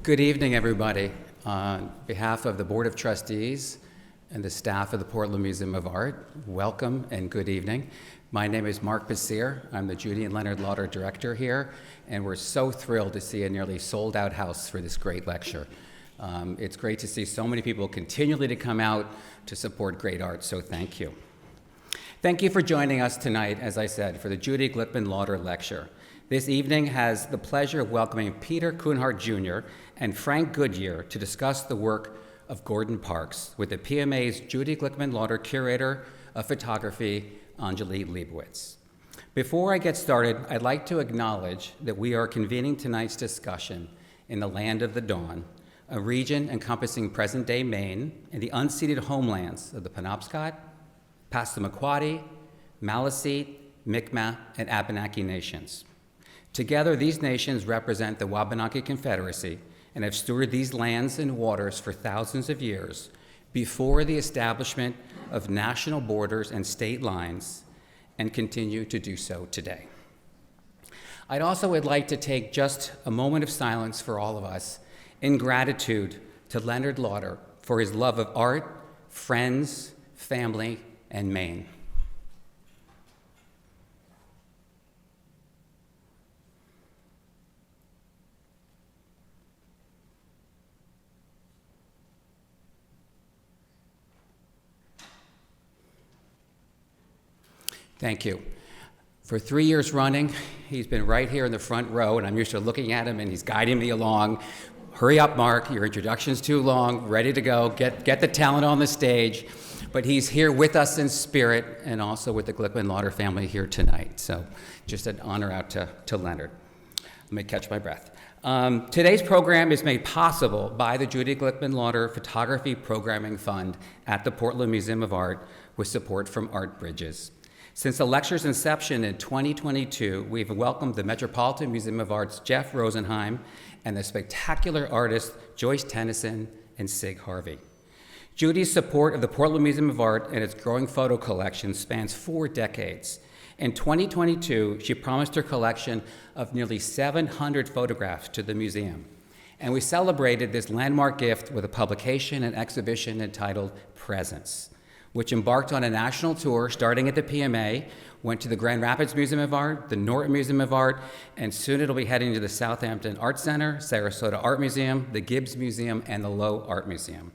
Good evening, everybody. On behalf of the Board of Trustees and the staff of the Portland Museum of Art, welcome and good evening. My name is Mark Basir. I'm the Judy and Leonard Lauder Director here, and we're so thrilled to see a nearly sold-out house for this great lecture. It's great to see so many people continually to come out to support great art, so thank you. Thank you for joining us tonight, as I said, for the Judy Glickman Lauder Lecture. This evening has the pleasure of welcoming Peter Kuhnhart Jr. and Frank Goodyear to discuss the work of Gordon Parks with the PMA's Judy Glickman Lauder Curator of Photography, Anjali Leibowitz. Before I get started, I'd like to acknowledge that we are convening tonight's discussion in the land of the dawn, a region encompassing present-day Maine and the unceded homelands of the Penobscot, Passamaquoddy, Maliseet, Mi'kmaq, and Abenaki nations. Together, these nations represent the Wabanaki Confederacy and have stewarded these lands and waters for thousands of years before the establishment of national borders and state lines, and continue to do so today. I'd also would like to take just a moment of silence for all of us in gratitude to Leonard Lauder for his love of art, friends, family, and Maine. Thank you. For 3 years running, he's been right here in the front row, and I'm used to looking at him, and he's guiding me along. Hurry up, Mark, your introduction's too long, ready to go, get the talent on the stage. But he's here with us in spirit, and also with the Glickman Lauder family here tonight. So just an honor out to Leonard. Let me catch my breath. Today's program is made possible by the Judy Glickman Lauder Photography Programming Fund at the Portland Museum of Art with support from Art Bridges. Since the lecture's inception in 2022, we've welcomed the Metropolitan Museum of Art's Jeff Rosenheim and the spectacular artists Joyce Tennyson and Sig Harvey. Judy's support of the Portland Museum of Art and its growing photo collection spans 4 decades. In 2022, she promised her collection of nearly 700 photographs to the museum. And we celebrated this landmark gift with a publication and exhibition entitled Presence, which embarked on a national tour starting at the PMA, went to the Grand Rapids Museum of Art, the Norton Museum of Art, and soon it'll be heading to the Southampton Art Center, Sarasota Art Museum, the Gibbs Museum, and the Lowe Art Museum.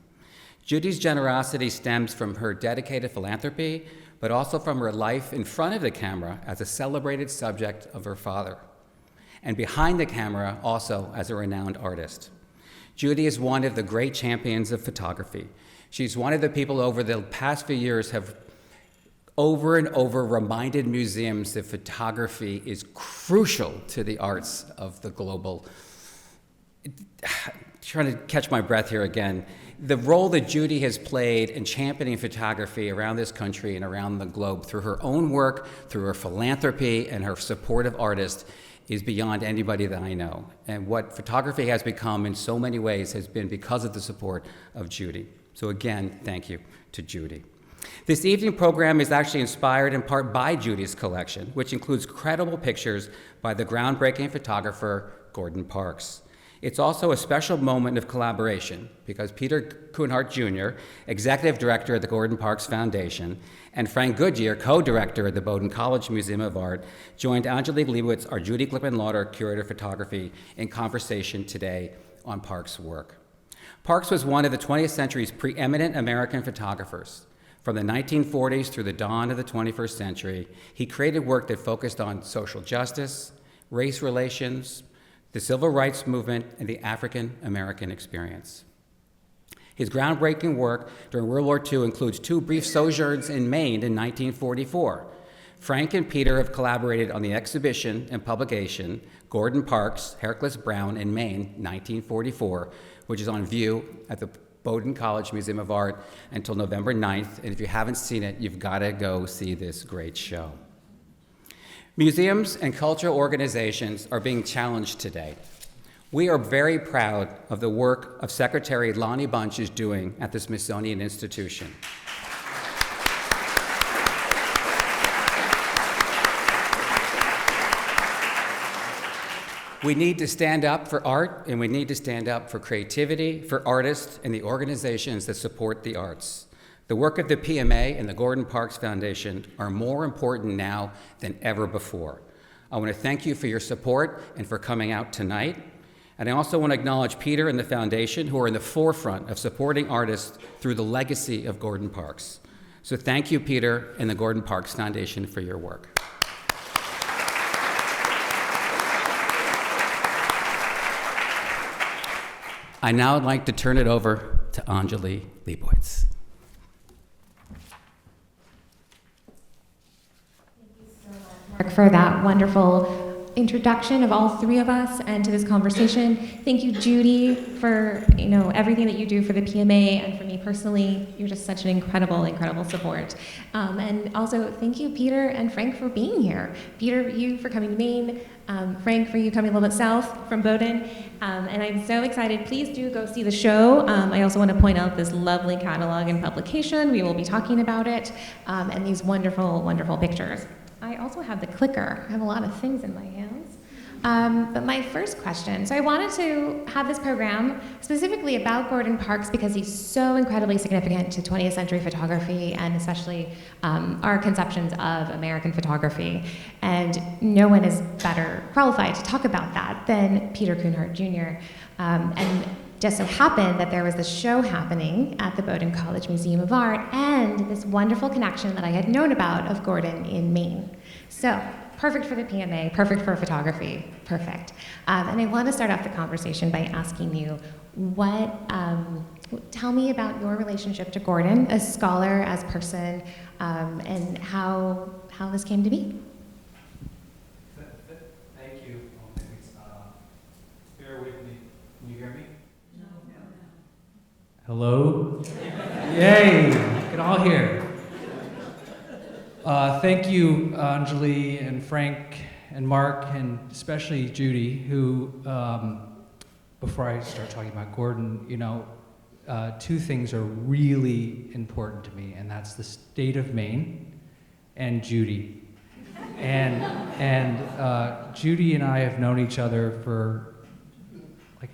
Judy's generosity stems from her dedicated philanthropy, but also from her life in front of the camera as a celebrated subject of her father, and behind the camera also as a renowned artist. Judy is one of the great champions of photography. She's one of the people over the past few years have over and over reminded museums that photography is crucial to the arts of the global. Trying to catch my breath here again. The role that Judy has played in championing photography around this country and around the globe through her own work, through her philanthropy, and her support of artists is beyond anybody that I know. And what photography has become in so many ways has been because of the support of Judy. So again, thank you to Judy. This evening program is actually inspired in part by Judy's collection, which includes credible pictures by the groundbreaking photographer Gordon Parks. It's also a special moment of collaboration because Peter Kuhnhart Jr., Executive Director at the Gordon Parks Foundation, and Frank Goodyear, Co-Director at the Bowdoin College Museum of Art, joined Anjali Leibowitz, our Judy Glickman Lauder Curator of Photography, in conversation today on Parks' work. Parks was one of the 20th century's preeminent American photographers. From the 1940s through the dawn of the 21st century, he created work that focused on social justice, race relations, the civil rights movement, and the African American experience. His groundbreaking work during World War II includes 2 brief sojourns in Maine in 1944. Frank and Peter have collaborated on the exhibition and publication Gordon Parks, Hercules Brown in Maine, 1944, which is on view at the Bowdoin College Museum of Art until November 9th, and if you haven't seen it, you've got to go see this great show. Museums and cultural organizations are being challenged today. We are very proud of the work of Secretary Lonnie Bunch is doing at the Smithsonian Institution. We need to stand up for art, and we need to stand up for creativity, for artists, and the organizations that support the arts. The work of the PMA and the Gordon Parks Foundation are more important now than ever before. I want to thank you for your support and for coming out tonight. And I also want to acknowledge Peter and the foundation, who are in the forefront of supporting artists through the legacy of Gordon Parks. So thank you, Peter and the Gordon Parks Foundation, for your work. I now would like to turn it over to Anjali Leibowitz. Mark, for that wonderful introduction of all three of us and to this conversation. Thank you, Judy, for everything that you do for the PMA and for me personally. You're just such an incredible support. And also, thank you, Peter and Frank, for being here. Peter, you for coming to Maine. Frank, for you coming a little bit south from Bowdoin. And I'm so excited. Please do go see the show. I also want to point out this lovely catalog and publication. We will be talking about it. And these wonderful pictures. I also have the clicker. I have a lot of things in my hands. But my first question, so I wanted to have this program specifically about Gordon Parks because he's so incredibly significant to 20th century photography and especially our conceptions of American photography. And no one is better qualified to talk about that than Peter Kuhnhart Jr. And just so happened that there was this show happening at the Bowdoin College Museum of Art and this wonderful connection that I had known about of Gordon in Maine. So, perfect for the PMA, perfect for photography, perfect. And I want to start off the conversation by asking you, tell me about your relationship to Gordon as scholar, as person, and how this came to be. Thank you. Bear with me. Can you hear me? No. Hello? Yay! You can all hear. Thank you, Anjali and Frank and Mark, and especially Judy, who, before I start talking about Gordon, two things are really important to me, and that's the state of Maine and Judy. And Judy and I have known each other for like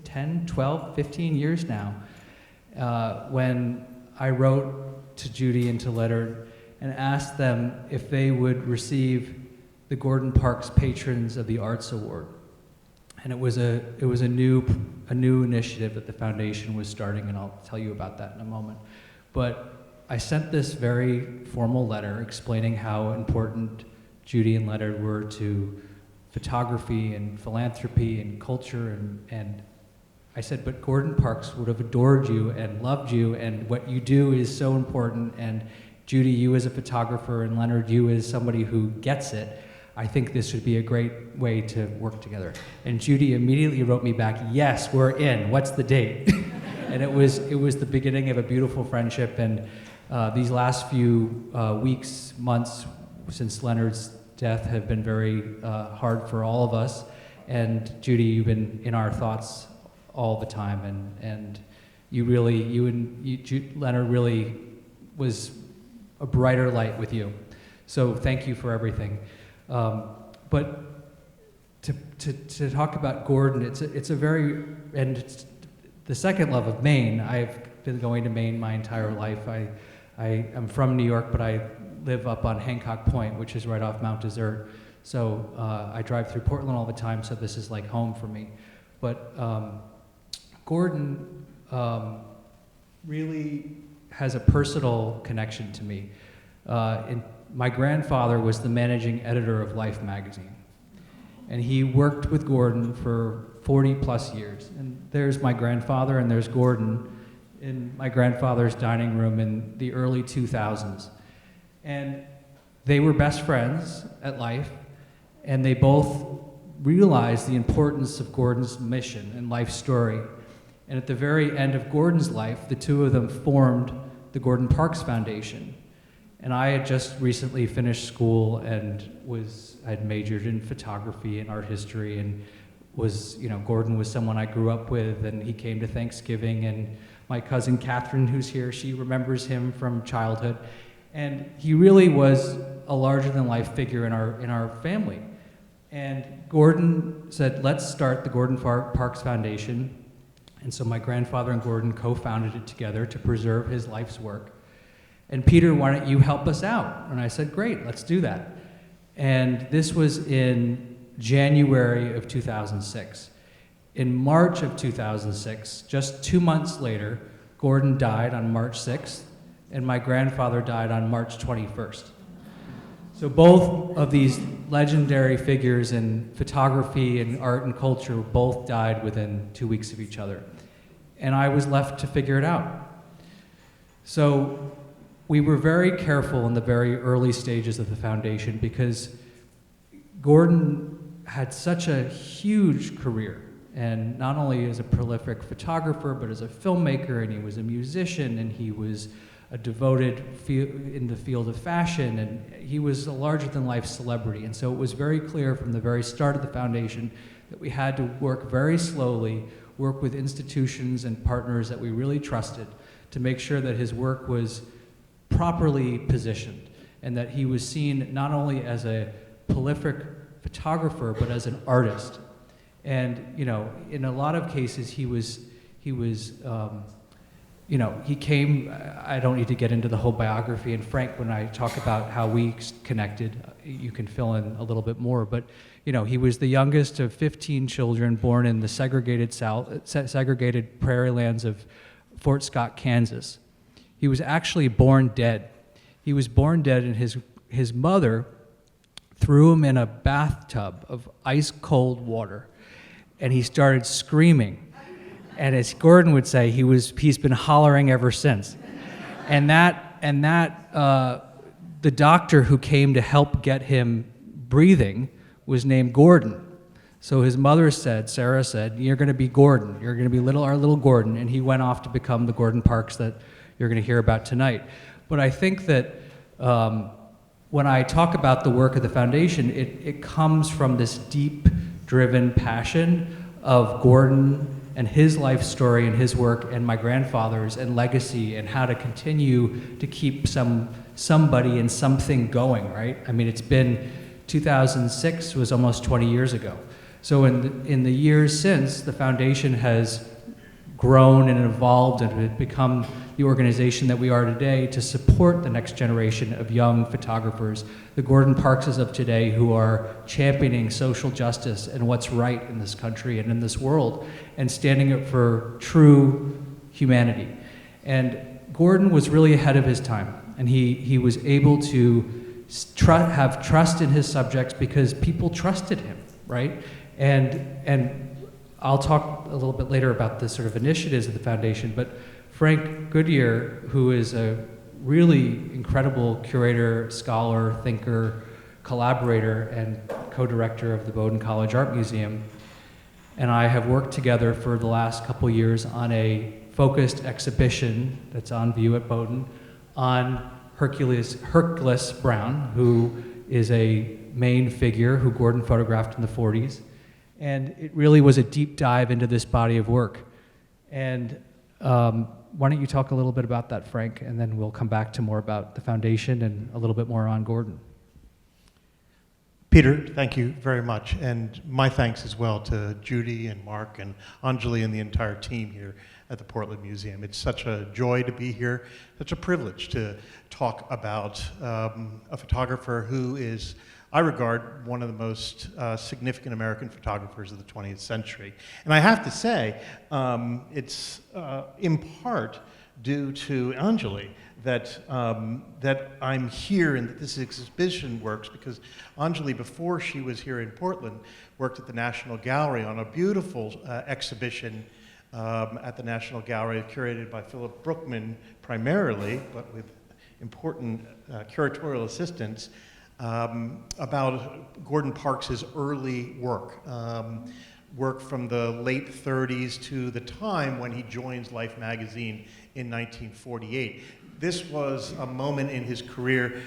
10, 12, 15 years now. When I wrote to Judy and to Lauder and asked them if they would receive the Gordon Parks Patrons of the Arts Award. And it was a new initiative that the foundation was starting, and I'll tell you about that in a moment. But I sent this very formal letter explaining how important Judy and Lauder were to photography and philanthropy and culture, and I said, but Gordon Parks would have adored you and loved you, and what you do is so important, and Judy, you as a photographer, and Lauder, you as somebody who gets it, I think this would be a great way to work together. And Judy immediately wrote me back, yes, we're in, what's the date? And it was the beginning of a beautiful friendship, and these last few weeks, months since Leonard's death have been very hard for all of us. And Judy, you've been in our thoughts all the time, and Leonard really was a brighter light with you. So thank you for everything. But to talk about Gordon, it's a very, and it's the second love of Maine. I've been going to Maine my entire life. I'm from New York, but I live up on Hancock Point, which is right off Mount Desert. So I drive through Portland all the time, so this is like home for me. But Gordon really has a personal connection to me. My grandfather was the managing editor of Life magazine, and he worked with Gordon for 40 plus years. And there's my grandfather and there's Gordon in my grandfather's dining room in the early 2000s. And they were best friends at Life, and they both realized the importance of Gordon's mission and life story. And at the very end of Gordon's life, the two of them formed the Gordon Parks Foundation. And I had just recently finished school and I'd majored in photography and art history, and Gordon was someone I grew up with, and he came to Thanksgiving, and my cousin Catherine, who's here, she remembers him from childhood. And he really was a larger than life figure in our family. And Gordon said, let's start the Gordon Parks Foundation. And so my grandfather and Gordon co-founded it together to preserve his life's work. And Peter, why don't you help us out? And I said, great, let's do that. And this was in January of 2006. In March of 2006, just 2 months later, Gordon died on March 6th, and my grandfather died on March 21st. So both of these legendary figures in photography and art and culture both died within 2 weeks of each other. And I was left to figure it out. So we were very careful in the very early stages of the foundation because Gordon had such a huge career, and not only as a prolific photographer, but as a filmmaker, and he was a musician, and he was a devoted in the field of fashion, and he was a larger-than-life celebrity. And so it was very clear from the very start of the foundation that we had to work very slowly, work with institutions and partners that we really trusted to make sure that his work was properly positioned and that he was seen not only as a prolific photographer, but as an artist. And, you know, in a lot of cases, he came, I don't need to get into the whole biography, and Frank, when I talk about how we connected, you can fill in a little bit more, but, you know, he was the youngest of 15 children born in the segregated prairie lands of Fort Scott, Kansas. He was actually born dead. He was born dead, and his mother threw him in a bathtub of ice-cold water, and he started screaming. And as Gordon would say, he's been hollering ever since. And the doctor who came to help get him breathing was named Gordon. So his mother said, Sarah said, you're going to be Gordon. You're going to be our little Gordon. And he went off to become the Gordon Parks that you're going to hear about tonight. But I think that when I talk about the work of the foundation, it comes from this deep driven passion of Gordon and his life story and his work and my grandfather's and legacy and how to continue to keep somebody and something going, right? I mean, it's been 2006 was almost 20 years ago. So in the years since, the foundation has grown and evolved and it become the organization that we are today to support the next generation of young photographers, the Gordon Parkses of today who are championing social justice and what's right in this country and in this world and standing up for true humanity. And Gordon was really ahead of his time, and he was able to have trust in his subjects because people trusted him, right? And I'll talk a little bit later about the sort of initiatives of the foundation, but Frank Goodyear, who is a really incredible curator, scholar, thinker, collaborator, and co-director of the Bowdoin College Art Museum, and I have worked together for the last couple years on a focused exhibition that's on view at Bowdoin on Hercules Brown, who is a main figure who Gordon photographed in the 40s. And it really was a deep dive into this body of work. And why don't you talk a little bit about that, Frank, and then we'll come back to more about the foundation and a little bit more on Gordon. Peter, thank you very much. And my thanks as well to Judy and Mark and Anjali and the entire team here at the Portland Museum. It's such a joy to be here, such a privilege to talk about a photographer who is, I regard, one of the most significant American photographers of the 20th century. And I have to say, it's in part due to Anjali that I'm here and that this exhibition works, because Anjali, before she was here in Portland, worked at the National Gallery on a beautiful exhibition at the National Gallery, curated by Philip Brookman primarily, but with important curatorial assistance, about Gordon Parks' early work. Work from the late 30s to the time when he joins Life magazine in 1948. This was a moment in his career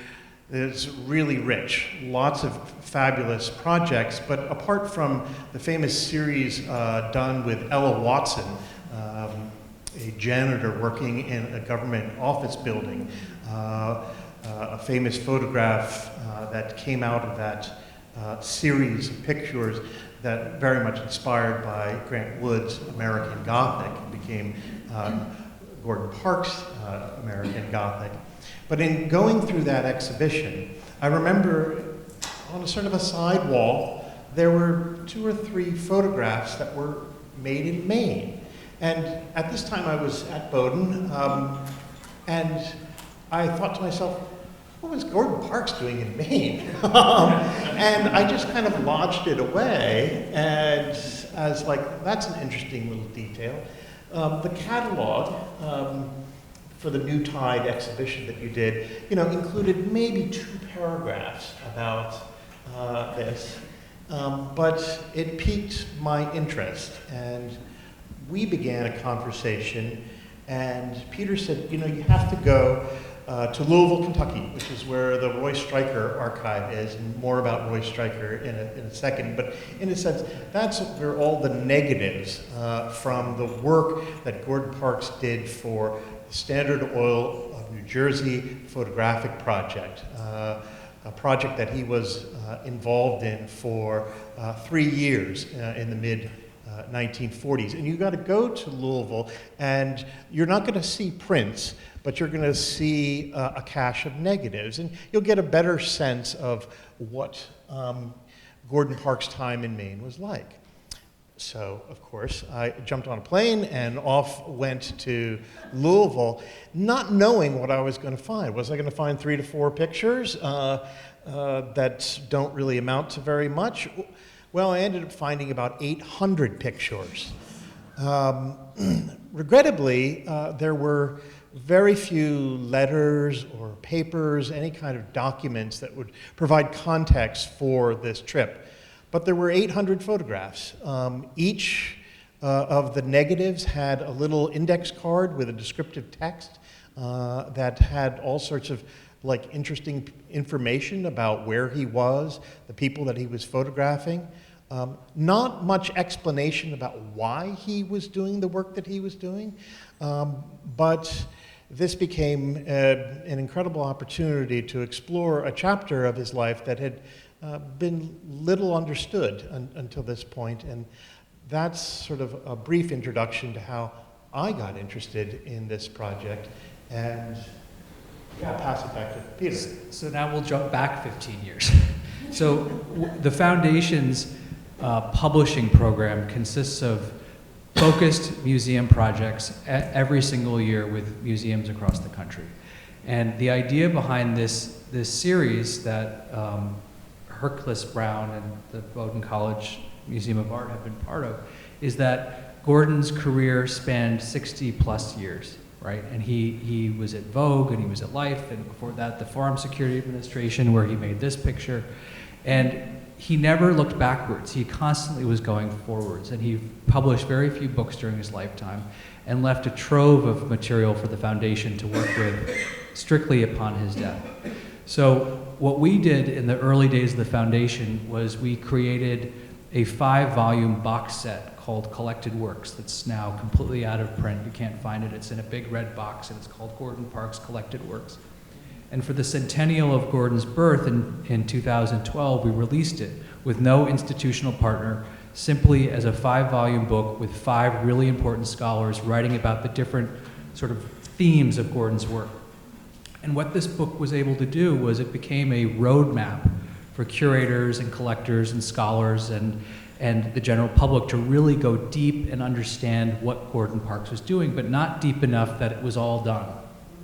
that's really rich. Lots of fabulous projects, but apart from the famous series done with Ella Watson, a janitor working in a government office building, a famous photograph that came out of that series of pictures that very much inspired by Grant Wood's American Gothic. It became Gordon Parks' American Gothic. But in going through that exhibition, I remember on a sort of a side wall, there were 2 or 3 photographs that were made in Maine. And at this time I was at Bowdoin, and I thought to myself, what was Gordon Parks doing in Maine? And I just kind of lodged it away, and as like, that's an interesting little detail. The catalog for the New Tide exhibition that you did, included maybe 2 paragraphs about this, but it piqued my interest, and we began a conversation, and Peter said, you have to go to Louisville, Kentucky, which is where the Roy Stryker archive is, and more about Roy Stryker in a second. But in a sense, that's where all the negatives from the work that Gordon Parks did for the Standard Oil of New Jersey photographic project, a project that he was involved in for 3 years in the mid 1940s. And you got to go to Louisville, and you're not going to see prints, but you're going to see a cache of negatives, and you'll get a better sense of what Gordon Parks' time in Maine was like. So, of course, I jumped on a plane and off went to Louisville, not knowing what I was going to find. Was I going to find 3 to 4 pictures that don't really amount to very much? Well, I ended up finding about 800 pictures. Regrettably, there were very few letters or papers, any kind of documents that would provide context for this trip. But there were 800 photographs. Each of the negatives had a little index card with a descriptive text that had all sorts of interesting information about where he was, the people that he was photographing. Not much explanation about why he was doing the work that he was doing, but this became an incredible opportunity to explore a chapter of his life that had been little understood until this point, and that's sort of a brief introduction to how I got interested in this project, and I'll pass it back to Peter. So now we'll jump back 15 years. So the Foundation's publishing program consists of focused museum projects every single year with museums across the country. And the idea behind this series that Hercules Brown and the Bowdoin College Museum of Art have been part of is that Gordon's career spanned 60 plus years, right? And he was at Vogue, and he was at Life, and before that the Farm Security Administration, where he made this picture. And he never looked backwards. He constantly was going forwards, and he published very few books during his lifetime and left a trove of material for the Foundation to work with strictly upon his death. So what we did in the early days of the Foundation was we created a 5-volume box set called Collected Works that's now completely out of print. You can't find it. It's in a big red box, and it's called Gordon Parks Collected Works. And for the centennial of Gordon's birth in 2012, we released it with no institutional partner, simply as a 5-volume book with 5 really important scholars writing about the different sort of themes of Gordon's work. And what this book was able to do was it became a roadmap for curators and collectors and scholars and the general public to really go deep and understand what Gordon Parks was doing, but not deep enough that it was all done,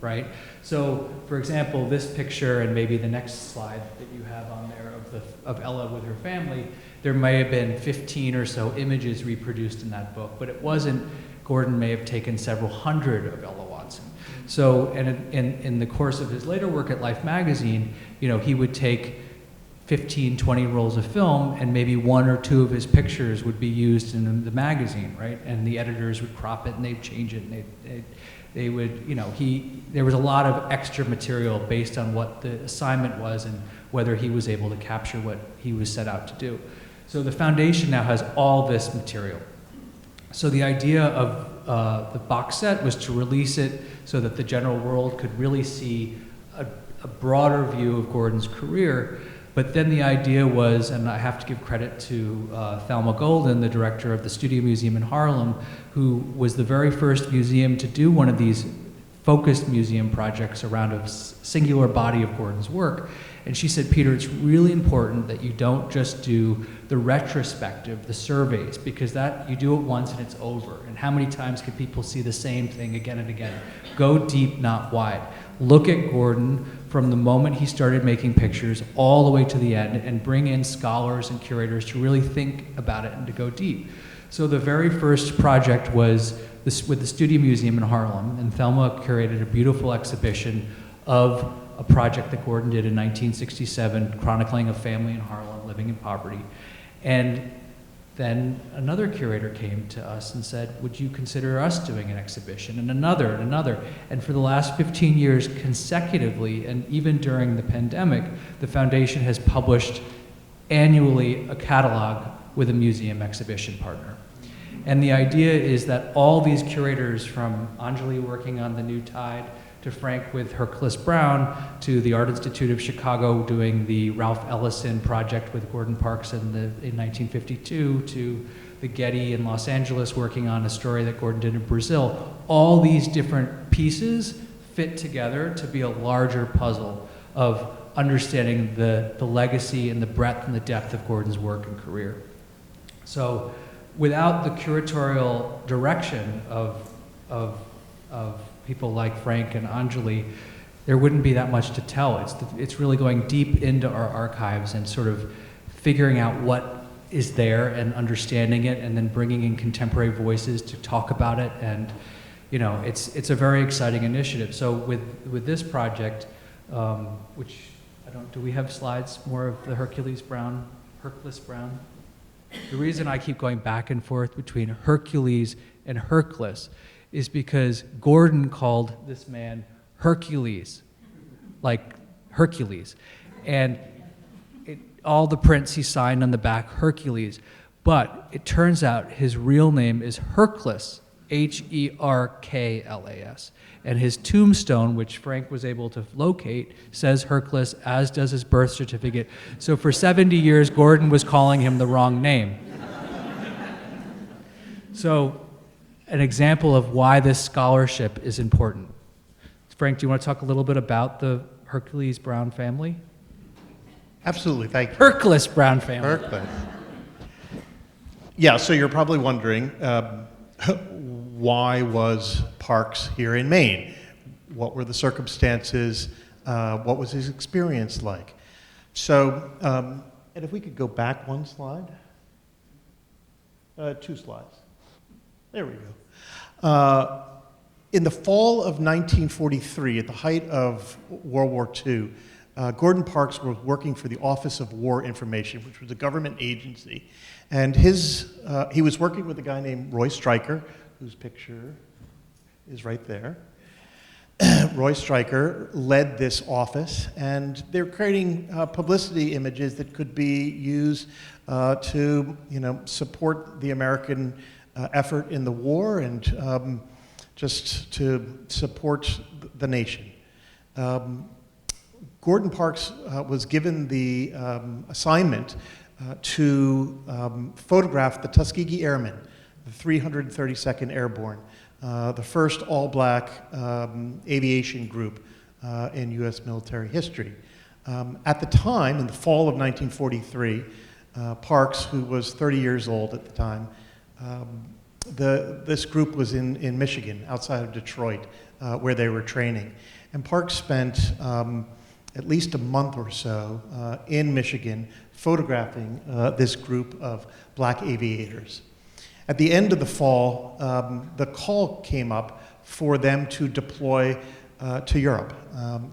right? So, for example, this picture and maybe the next slide that you have on there of Ella with her family, there may have been 15 or so images reproduced in that book, but it wasn't. Gordon may have taken several hundred of Ella Watson. So, and in the course of his later work at Life magazine, he would take 15, 20 rolls of film, and maybe 1 or 2 of his pictures would be used in the magazine, right? And the editors would crop it and they'd change it, and they would, there was a lot of extra material based on what the assignment was and whether he was able to capture what he was set out to do. So the Foundation now has all this material. So the idea of the box set was to release it so that the general world could really see a broader view of Gordon's career, But then the idea was, and I have to give credit to Thelma Golden, the director of the Studio Museum in Harlem, who was the very first museum to do one of these focused museum projects around a singular body of Gordon's work. And she said, Peter, it's really important that you don't just do the retrospective, the surveys, because that you do it once and it's over. And how many times can people see the same thing again and again? Go deep, not wide. Look at Gordon from the moment he started making pictures all the way to the end, and bring in scholars and curators to really think about it and to go deep. So the very first project was this, with the Studio Museum in Harlem, and Thelma curated a beautiful exhibition of a project that Gordon did in 1967, chronicling a family in Harlem living in poverty. And then another curator came to us and said, would you consider us doing an exhibition? And another, and another. And for the last 15 years consecutively, and even during the pandemic, the foundation has published annually a catalog with a museum exhibition partner. And the idea is that all these curators, from Anjali working on The New Tide, to Frank with Hercules Brown, to the Art Institute of Chicago doing the Ralph Ellison project with Gordon Parks in 1952, to the Getty in Los Angeles working on a story that Gordon did in Brazil. All these different pieces fit together to be a larger puzzle of understanding the legacy and the breadth and the depth of Gordon's work and career. So without the curatorial direction of people like Frank and Anjali, there wouldn't be that much to tell. It's really going deep into our archives and sort of figuring out what is there and understanding it, and then bringing in contemporary voices to talk about it. And you know, it's a very exciting initiative. So with this project, which do we have slides more of the Hercules Brown? The reason I keep going back and forth between Hercules and Hercules is because Gordon called this man Hercules, like Hercules. And all the prints he signed on the back, Hercules. But it turns out his real name is Hercules, Herklas. And his tombstone, which Frank was able to locate, says Hercules, as does his birth certificate. So for 70 years, Gordon was calling him the wrong name. So, an example of why this scholarship is important. Frank, do you want to talk a little bit about the Hercules Brown family? Absolutely, thank you. Hercules Brown family. Hercules. Yeah, so you're probably wondering, why was Parks here in Maine? What were the circumstances? What was his experience like? So, and if we could go back one slide. 2 slides. There we go. In the fall of 1943, at the height of World War II, Gordon Parks was working for the Office of War Information, which was a government agency. And he was working with a guy named Roy Stryker, whose picture is right there. Roy Stryker led this office, and they were creating publicity images that could be used to, support the American effort in the war and just to support the nation. Gordon Parks was given the assignment to photograph the Tuskegee Airmen, the 332nd Airborne, the first all-black aviation group in U.S. military history. At the time, in the fall of 1943, Parks, who was 30 years old at the time, this group was in Michigan, outside of Detroit, where they were training. And Parks spent at least a month or so in Michigan photographing this group of black aviators. At the end of the fall, the call came up for them to deploy to Europe.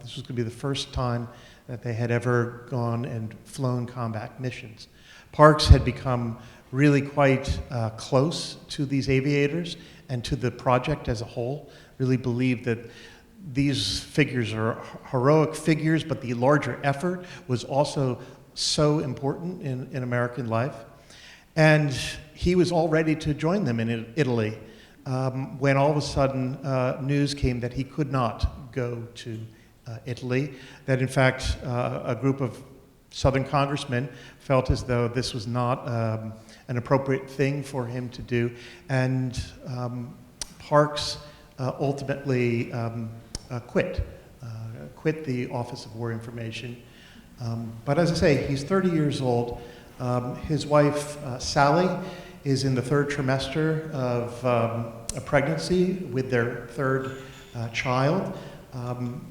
This was going to be the first time that they had ever gone and flown combat missions. Parks had become really quite close to these aviators and to the project as a whole, really believed that these figures are heroic figures, but the larger effort was also so important in American life. And he was all ready to join them in Italy when all of a sudden news came that he could not go to Italy, that in fact a group of Southern congressman felt as though this was not an appropriate thing for him to do, and Parks ultimately quit the Office of War Information. But as I say, he's 30 years old. His wife, Sally, is in the third trimester of a pregnancy with their third child.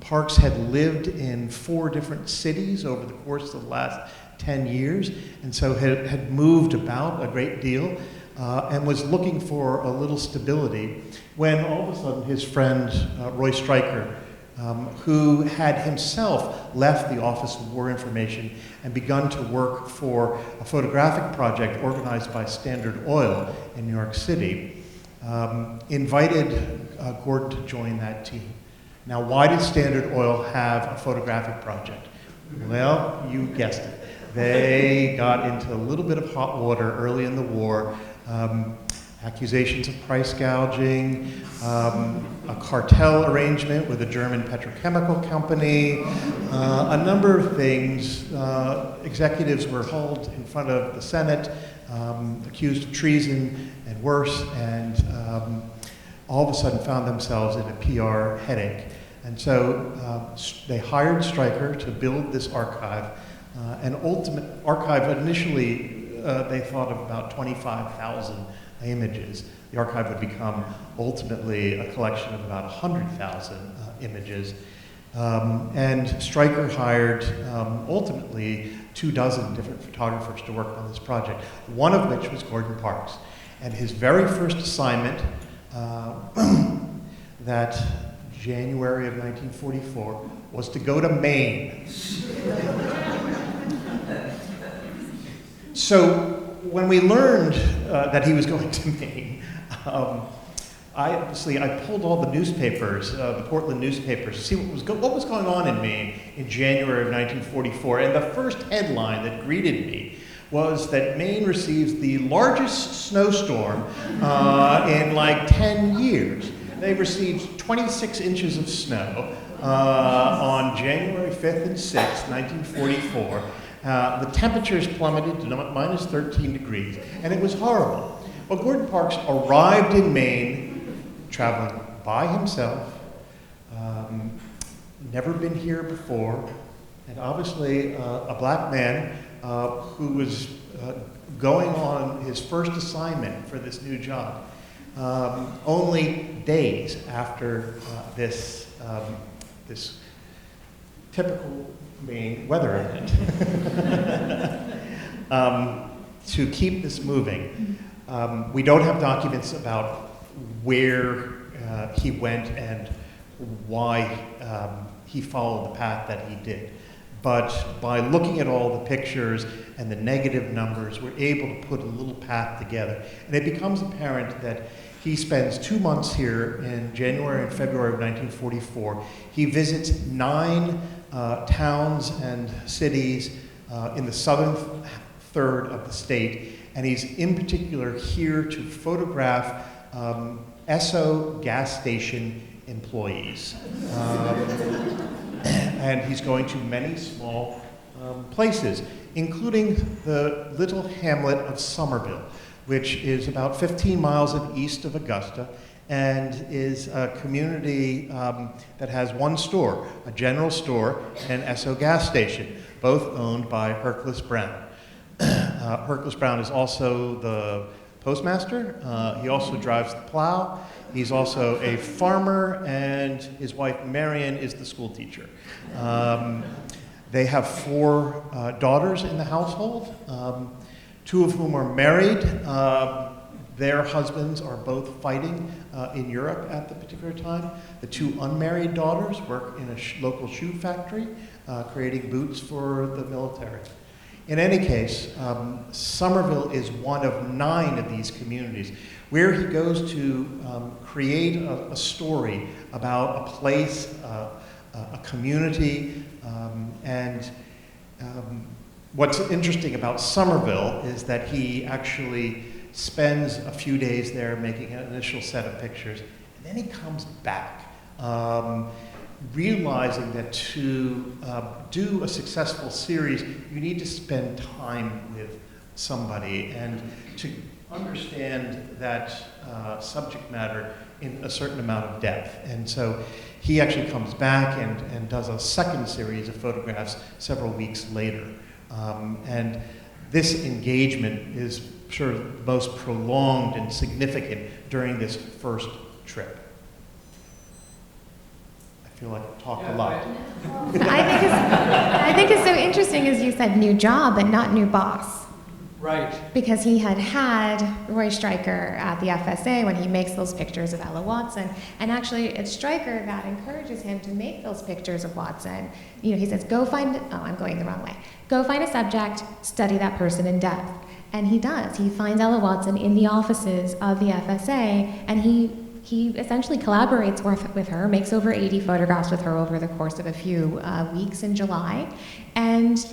Parks had lived in 4 different cities over the course of the last 10 years, and so had moved about a great deal, and was looking for a little stability when all of a sudden his friend, Roy Stryker, who had himself left the Office of War Information and begun to work for a photographic project organized by Standard Oil in New York City, invited Gordon to join that team. Now, why did Standard Oil have a photographic project? Well, you guessed it. They got into a little bit of hot water early in the war. Accusations of price gouging, a cartel arrangement with a German petrochemical company, a number of things. Executives were hauled in front of the Senate, accused of treason and worse, and all of a sudden found themselves in a PR headache. And so they hired Stryker to build this archive. An ultimate archive, initially they thought of about 25,000 images. The archive would become ultimately a collection of about 100,000 images. And Stryker hired ultimately 24 different photographers to work on this project, one of which was Gordon Parks. And his very first assignment, that January of 1944, was to go to Maine. So when we learned that he was going to Maine, I pulled all the newspapers, the Portland newspapers, to see what was going on in Maine in January of 1944. And the first headline that greeted me was that Maine receives the largest snowstorm in like 10 years. They received 26 inches of snow on January 5th and 6th, 1944. The temperatures plummeted to minus 13 degrees, and it was horrible. Well, Gordon Parks arrived in Maine, traveling by himself, never been here before, and obviously a black man who was going on his first assignment for this new job, only days after this typical Maine weather event. To keep this moving, we don't have documents about where he went and why he followed the path that he did. But by looking at all the pictures and the negative numbers, we're able to put a little path together. And it becomes apparent that he spends 2 months here in January and February of 1944. He visits 9 towns and cities in the southern third of the state, and he's in particular here to photograph Esso gas station employees. And he's going to many small places, including the little hamlet of Somerville, which is about 15 miles east of Augusta, and is a community that has one store, a general store, and Esso gas station, both owned by Hercules Brown. Hercules Brown is also the postmaster. He also drives the plow. He's also a farmer, and his wife Marion is the school teacher. They have 4 daughters in the household, 2 of whom are married. Their husbands are both fighting in Europe at the particular time. The 2 unmarried daughters work in a local shoe factory, creating boots for the military. In any case, Somerville is one of 9 of these communities where he goes to create a story about a place, a community, and what's interesting about Somerville is that he actually spends a few days there making an initial set of pictures, and then he comes back. realizing that to do a successful series, you need to spend time with somebody and to understand that subject matter in a certain amount of depth. And so he actually comes back and does a second series of photographs several weeks later. And this engagement is sure the most prolonged and significant during this first trip. I feel like I've talked a lot. I think it's so interesting, as you said, new job, but not new boss. Right. Because he had Roy Stryker at the FSA when he makes those pictures of Ella Watson. And actually, it's Stryker that encourages him to make those pictures of Watson. You know, he says, go find, oh, I'm going the wrong way. Go find a subject, study that person in depth. And he does. He finds Ella Watson in the offices of the FSA, and he essentially collaborates with her, makes over 80 photographs with her over the course of a few weeks in July, and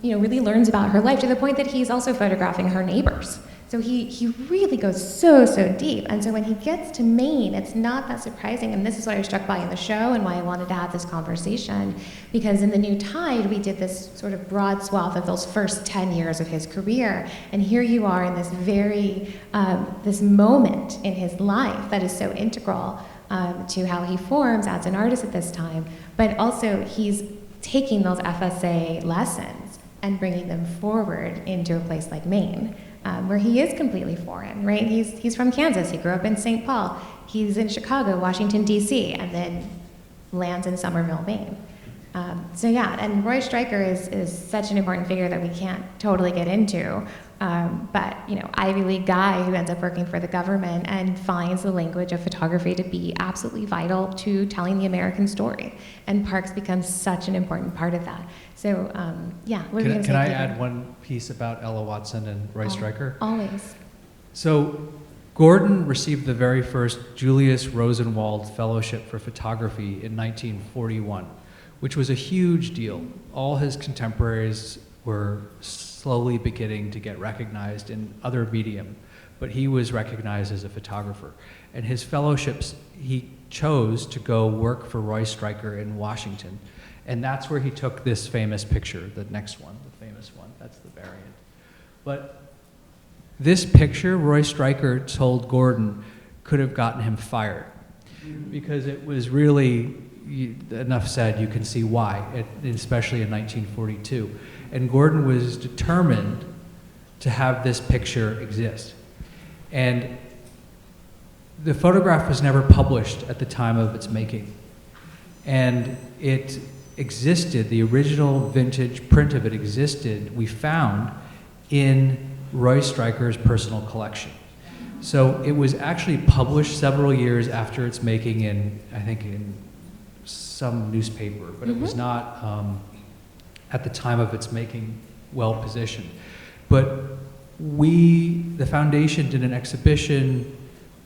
really learns about her life to the point that he's also photographing her neighbors. So he really goes so deep. And so when he gets to Maine, it's not that surprising. And this is what I was struck by in the show and why I wanted to have this conversation. Because in The New Tide, we did this sort of broad swath of those first 10 years of his career. And here you are in this this moment in his life that is so integral to how he forms as an artist at this time. But also he's taking those FSA lessons and bringing them forward into a place like Maine. Where he is completely foreign, right? He's from Kansas. He grew up in St. Paul. He's in Chicago, Washington, D.C., and then lands in Somerville, Maine. And Roy Stryker is such an important figure that we can't totally get into. But Ivy League guy who ends up working for the government and finds the language of photography to be absolutely vital to telling the American story. And Parks becomes such an important part of that. So, what Can I add one piece about Ella Watson and Roy Stryker? Always. So, Gordon received the very first Julius Rosenwald Fellowship for Photography in 1941, which was a huge deal. All his contemporaries were slowly beginning to get recognized in other medium, but he was recognized as a photographer. And his fellowships, he chose to go work for Roy Stryker in Washington. And that's where he took this famous picture, the next one, the famous one, that's the variant. But this picture, Roy Stryker told Gordon, could have gotten him fired. Because it was really, enough said, you can see why, especially in 1942. And Gordon was determined to have this picture exist. And the photograph was never published at the time of its making. And it existed, the original vintage print of it existed, we found in Roy Stryker's personal collection. So it was actually published several years after its making I think in some newspaper, but it was not, at the time of its making, well positioned. But the foundation did an exhibition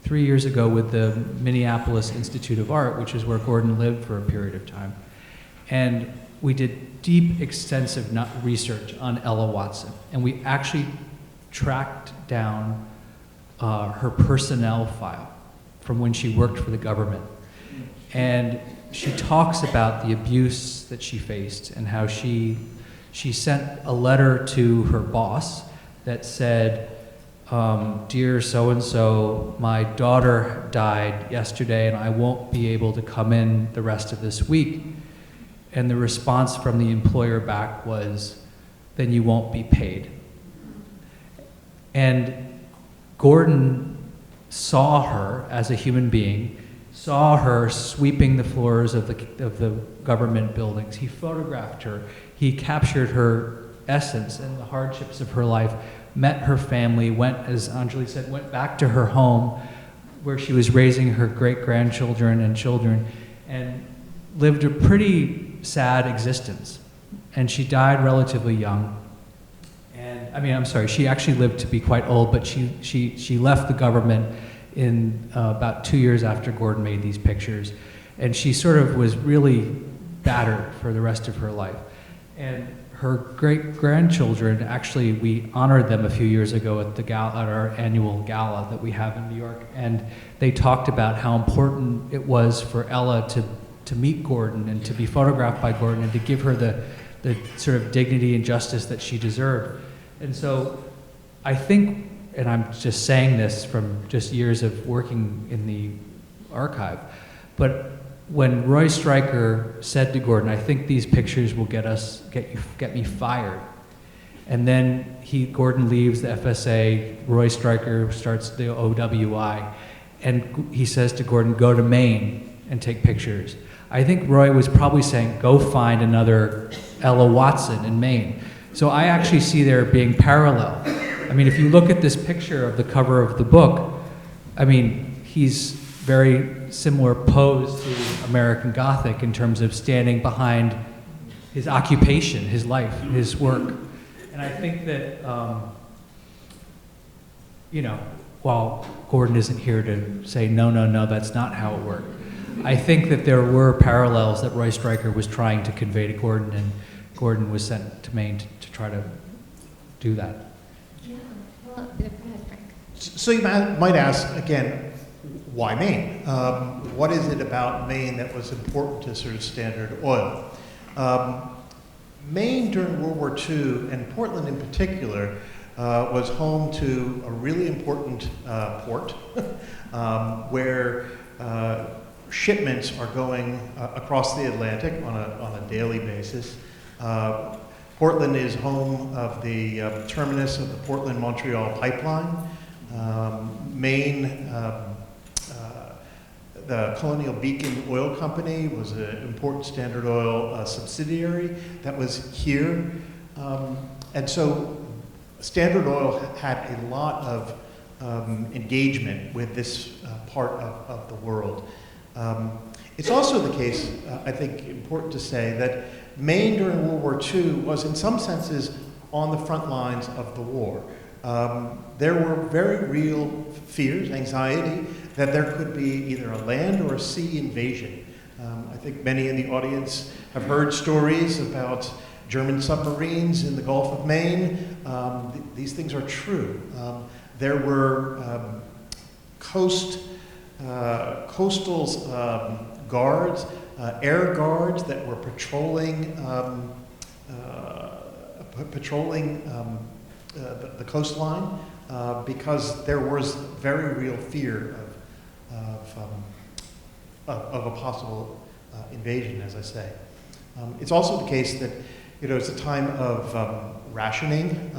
3 years ago with the Minneapolis Institute of Art, which is where Gordon lived for a period of time. And we did deep, extensive research on Ella Watson. And we actually tracked down her personnel file from when she worked for the government. And she talks about the abuse that she faced and how she sent a letter to her boss that said, dear so-and-so, my daughter died yesterday and I won't be able to come in the rest of this week. And the response from the employer back was, then you won't be paid. And Gordon saw her as a human being, saw her sweeping the floors of the government buildings. He photographed her. He captured her essence and the hardships of her life, met her family, went, as Anjali said, went back to her home where she was raising her great-grandchildren and children, and lived a pretty sad existence. And she died relatively young. And she actually lived to be quite old, but she left the government in about 2 years after Gordon made these pictures. And she sort of was really battered for the rest of her life. And her great-grandchildren, actually, we honored them a few years ago at our annual gala that we have in New York. And they talked about how important it was for Ella to to meet Gordon and to be photographed by Gordon and to give her the sort of dignity and justice that she deserved. And so I think, and I'm just saying this from just years of working in the archive, but when Roy Stryker said to Gordon, I think these pictures will get me fired. And then Gordon leaves the FSA, Roy Stryker starts the OWI, and he says to Gordon, go to Maine and take pictures. I think Roy was probably saying, go find another Ella Watson in Maine. So I actually see there being parallel. I mean, if you look at this picture of the cover of the book, I mean, he's very similar pose to American Gothic in terms of standing behind his occupation, his life, his work. And I think that, you know, while Gordon isn't here to say, no, no, no, that's not how it worked, I think that there were parallels that Roy Stryker was trying to convey to Gordon, and Gordon was sent to Maine to try to do that. Yeah. Well, go ahead, Frank. So you might ask, again, why Maine? What is it about Maine that was important to sort of Standard Oil? Maine during World War II, and Portland in particular, was home to a really important port where shipments are going across the Atlantic on a daily basis. Portland is home of the terminus of the Portland-Montreal pipeline. Maine, the Colonial Beacon Oil Company was an important Standard Oil subsidiary that was here. And so Standard Oil had a lot of engagement with this part of the world. It's also the case, I think, important to say that Maine during World War II was in some senses on the front lines of the war. There were very real fears, anxiety, that there could be either a land or a sea invasion. I think many in the audience have heard stories about German submarines in the Gulf of Maine. These things are true. There were coastal guards, air guards that were patrolling the coastline because there was very real fear of a possible invasion, as I say. It's also the case that it's a time of rationing,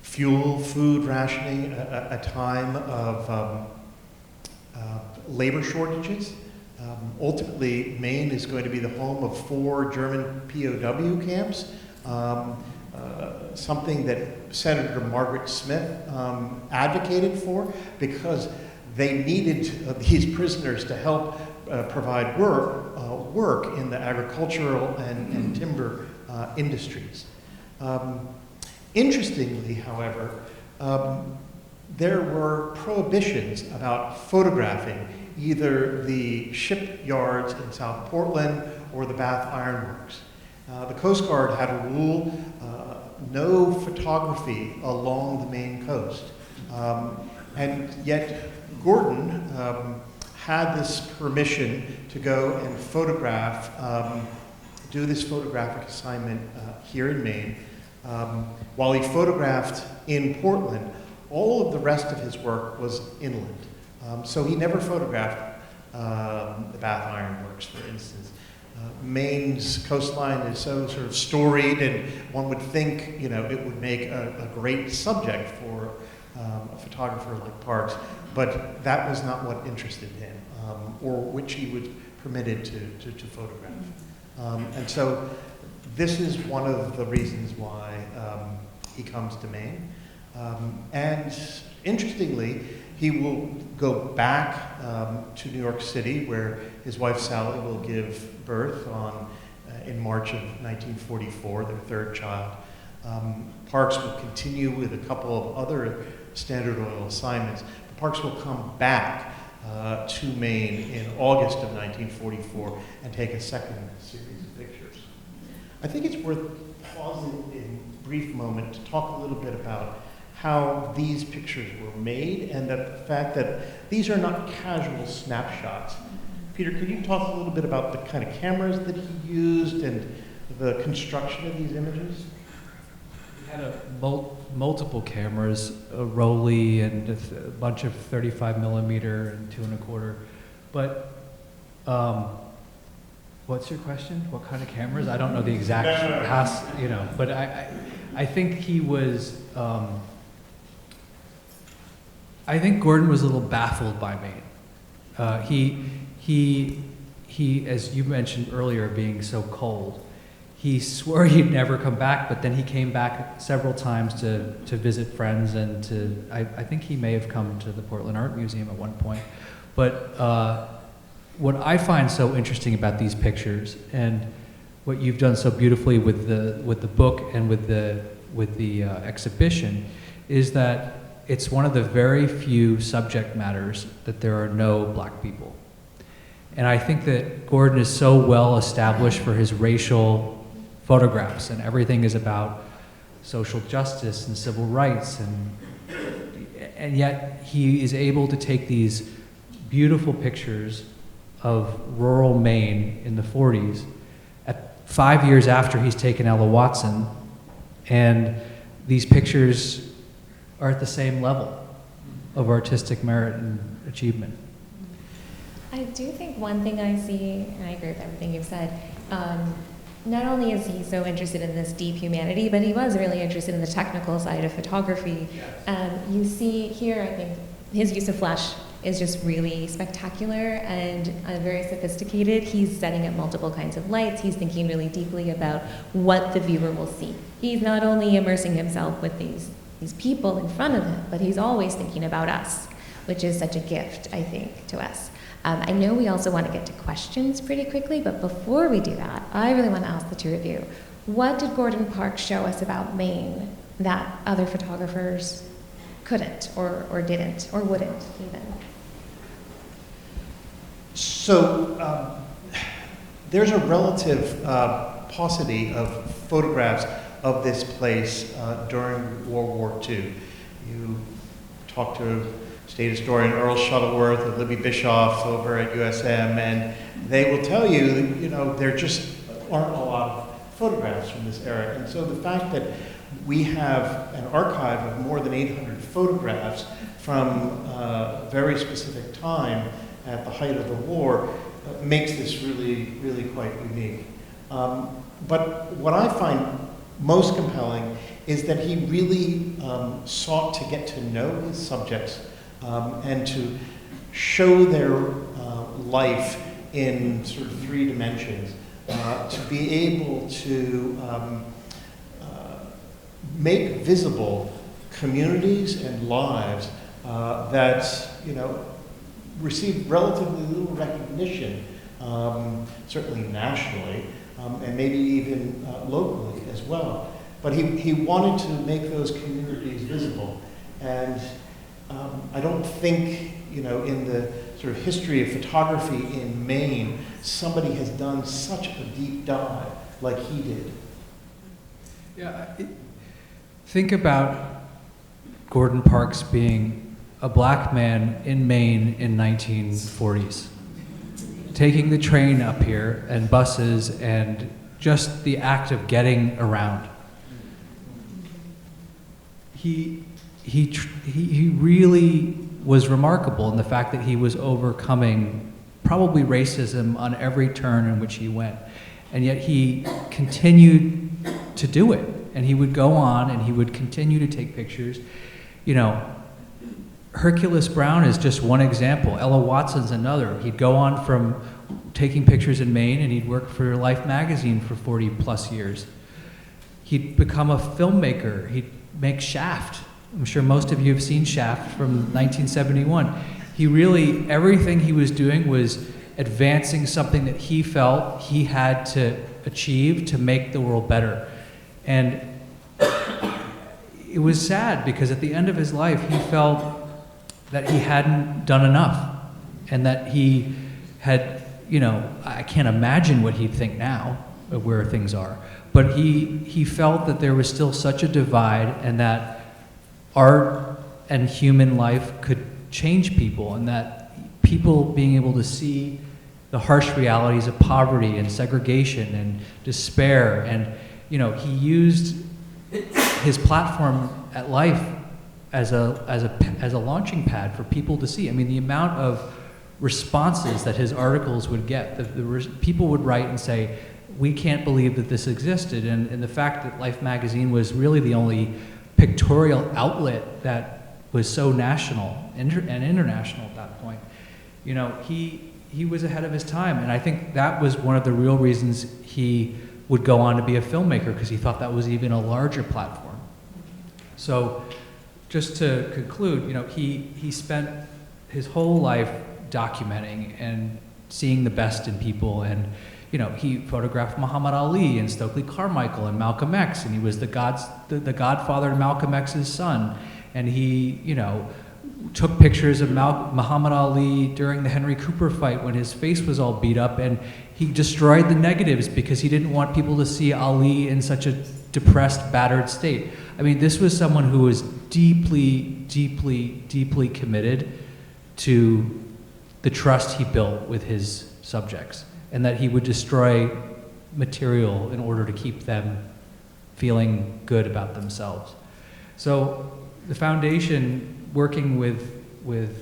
food rationing, a time of labor shortages. Ultimately, Maine is going to be the home of 4 German POW camps, something that Senator Margaret Smith advocated for because they needed these prisoners to help provide work in the agricultural and timber industries. Interestingly, however, there were prohibitions about photographing either the shipyards in South Portland or the Bath Iron Works. The Coast Guard had a rule, no photography along the Maine coast. And yet Gordon had this permission to go and photograph, do this photographic assignment here in Maine. While he photographed in Portland, all of the rest of his work was inland. So he never photographed the Bath Iron Works, for instance. Maine's coastline is so sort of storied, and one would think, it would make a great subject for a photographer like Parks, but that was not what interested him, or which he was permitted to photograph. And so this is one of the reasons why he comes to Maine. And interestingly, he will go back to New York City, where his wife Sally will give birth in March of 1944, their third child. Parks will continue with a couple of other Standard Oil assignments. But Parks will come back to Maine in August of 1944 and take a second series of pictures. I think it's worth pausing in a brief moment to talk a little bit about how these pictures were made and the fact that these are not casual snapshots. Peter, could you talk a little bit about the kind of cameras that he used and the construction of these images? We had multiple cameras, a Rolly and a bunch of 35 millimeter and 2 1/4. But what's your question? What kind of cameras? I don't know the exact house, you know. But I think he was. I think Gordon was a little baffled by Maine. He, as you mentioned earlier, being so cold. He swore he'd never come back, but then he came back several times to visit friends and to, I think he may have come to the Portland Art Museum at one point. But what I find so interesting about these pictures and what you've done so beautifully with the book and with the exhibition is that it's one of the very few subject matters that there are no black people. And I think that Gordon is so well established for his racial photographs, and everything is about social justice and civil rights, and yet he is able to take these beautiful pictures of rural Maine in the 40s, at 5 years after he's taken Ella Watson, and these pictures are at the same level of artistic merit and achievement. I do think one thing I see, and I agree with everything you've said, not only is he so interested in this deep humanity, but he was really interested in the technical side of photography. You see here, I think, his use of flash is just really spectacular and very sophisticated. He's setting up multiple kinds of lights. He's thinking really deeply about what the viewer will see. He's not only immersing himself with these people in front of him, but he's always thinking about us, which is such a gift, I think, to us. I know we also want to get to questions pretty quickly, but before we do that, I really want to ask the two of you, what did Gordon Parks show us about Maine that other photographers couldn't, or didn't, or wouldn't even? So there's a relative paucity of photographs of this place during World War II. You talk to State historian Earl Shuttleworth or Libby Bischoff over at USM, and they will tell you, you know, there just aren't a lot of photographs from this era. And so the fact that we have an archive of more than 800 photographs from a very specific time at the height of the war makes this really, really quite unique. But what I find most compelling is that he really sought to get to know his subjects and to show their life in sort of 3 dimensions, to be able to make visible communities and lives that, you know, receive relatively little recognition, certainly nationally, and maybe even locally as well. But he wanted to make those communities visible. And I don't think, you know, in the sort of history of photography in Maine, somebody has done such a deep dive like he did. Yeah, think about Gordon Parks being a black man in Maine in 1940s, taking the train up here and buses and just the act of getting around. He really was remarkable in the fact that he was overcoming probably racism on every turn in which he went. And yet he continued to do it. And he would go on and he would continue to take pictures. You know, Hercules Brown is just one example. Ella Watson's another. He'd go on from taking pictures in Maine and he'd work for Life magazine for 40 plus years. He'd become a filmmaker. He'd make Shaft. I'm sure most of you have seen Shaft from 1971. He really, everything he was doing was advancing something that he felt he had to achieve to make the world better. And it was sad because at the end of his life, he felt that he hadn't done enough and that he had, you know, I can't imagine what he'd think now of where things are, but he felt that there was still such a divide and that art and human life could change people and that people being able to see the harsh realities of poverty and segregation and despair. And, you know, he used his platform at Life as a launching pad for people to see. I mean, the amount of responses that his articles would get, people would write and say, we can't believe that this existed. And the fact that Life magazine was really the only pictorial outlet that was so national and international at that point, you know, he was ahead of his time. And I think that was one of the real reasons he would go on to be a filmmaker, because he thought that was even a larger platform. So just to conclude, you know, he spent his whole life documenting and seeing the best in people. And, you know, he photographed Muhammad Ali and Stokely Carmichael and Malcolm X, and he was the godfather to Malcolm X's son. And he, you know, took pictures of Muhammad Ali during the Henry Cooper fight when his face was all beat up, and he destroyed the negatives because he didn't want people to see Ali in such a depressed, battered state. I mean, this was someone who was deeply, deeply, deeply committed to the trust he built with his subjects, and that he would destroy material in order to keep them feeling good about themselves. So the foundation, working with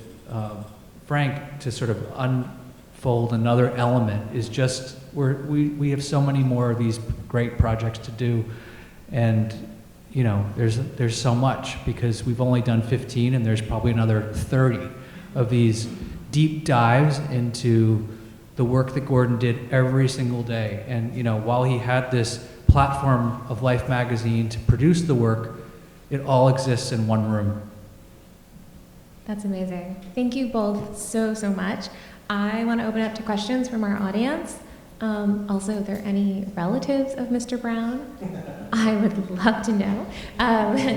Frank to sort of unfold another element, is just, we have so many more of these great projects to do. And, you know, there's so much, because we've only done 15, and there's probably another 30 of these deep dives into the work that Gordon did every single day. And, you know, while he had this platform of Life magazine to produce the work, it all exists in one room. That's amazing. Thank you both so, so much. I want to open up to questions from our audience. Also, are there any relatives of Mr. Brown? I would love to know.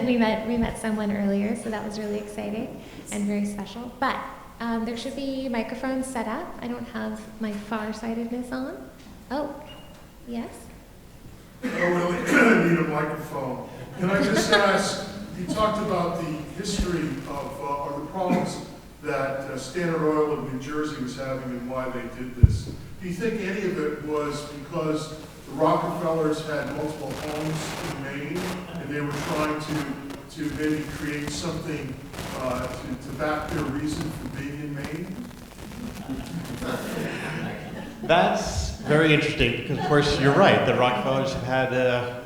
We met someone earlier, so that was really exciting and very special. But there should be microphones set up. I don't have my farsightedness on. Oh, yes? I don't really need a microphone. Can I just ask, you talked about the history of, or the problems that Standard Oil of New Jersey was having and why they did this. Do you think any of it was because the Rockefellers had multiple homes in Maine and they were trying to maybe create something to back their reason for being in Maine? That's very interesting, because of course you're right. The Rockefellers have had a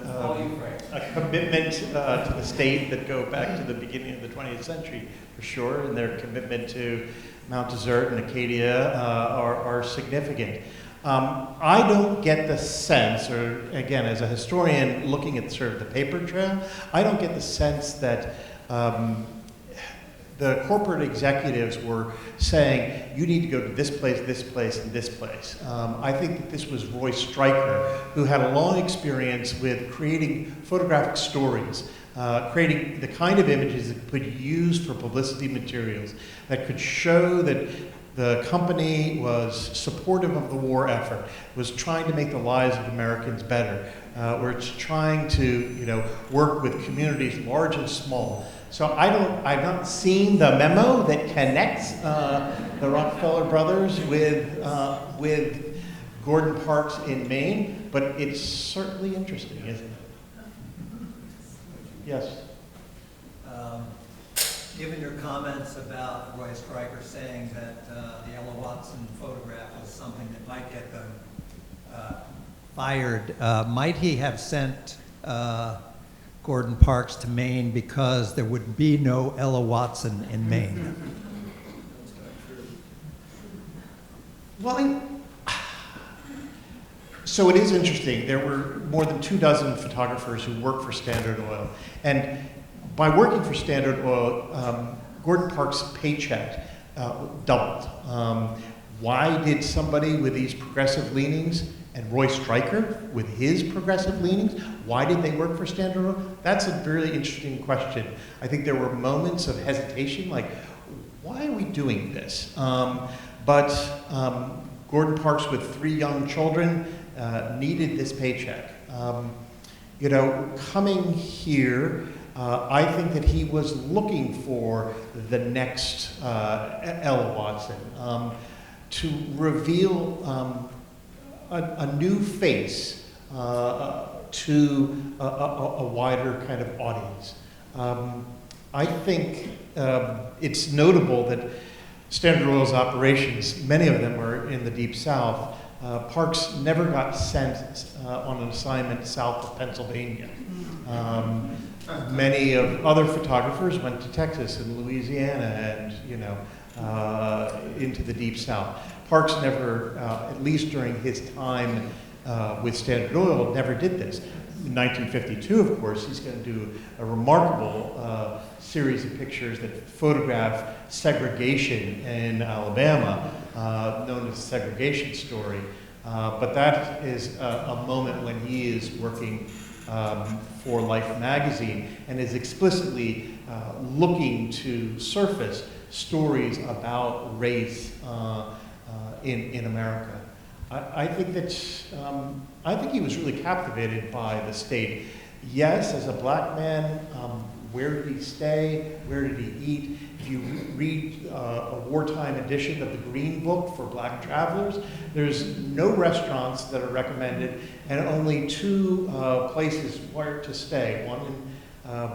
commitment to the state that go back to the beginning of the 20th century, for sure, and their commitment to Mount Desert and Acadia are significant. I don't get the sense, or again, as a historian looking at sort of the paper trail, I don't get the sense that the corporate executives were saying, you need to go to this place, and this place. I think that this was Roy Stryker, who had a long experience with creating photographic stories, creating the kind of images that could be used for publicity materials, that could show that the company was supportive of the war effort, was trying to make the lives of Americans better, where it's trying to, work with communities large and small. So I've not seen the memo that connects the Rockefeller brothers with Gordon Parks in Maine, but it's certainly interesting, isn't it? Yes. Given your comments about Roy Stryker saying that the Ella Watson photograph was something that might get them fired, might he have sent Gordon Parks to Maine because there would be no Ella Watson in Maine? Well, so it is interesting. There were more than 24 photographers who worked for Standard Oil. And by working for Standard Oil, Gordon Parks' paycheck doubled. Why did somebody with these progressive leanings, and Roy Stryker with his progressive leanings, why did they work for Standard Oil? That's a really interesting question. I think there were moments of hesitation, like, why are we doing this? But Gordon Parks, with 3 young children, needed this paycheck. Coming here, I think that he was looking for the next Ella Watson. to reveal a new face to a wider kind of audience. I think it's notable that Standard Oil's operations, many of them were in the Deep South. Parks never got sent on an assignment south of Pennsylvania. Many of other photographers went to Texas and Louisiana and, into the Deep South. Parks never, at least during his time with Standard Oil, never did this. In 1952, of course, he's going to do a remarkable series of pictures that photograph segregation in Alabama, known as the Segregation Story. But that is a moment when he is working for Life magazine and is explicitly looking to surface stories about race in America. I think he was really captivated by the state. Yes, as a black man, where did he stay? Where did he eat? If you read a wartime edition of the Green Book for black travelers, there's no restaurants that are recommended and only two places where to stay. One in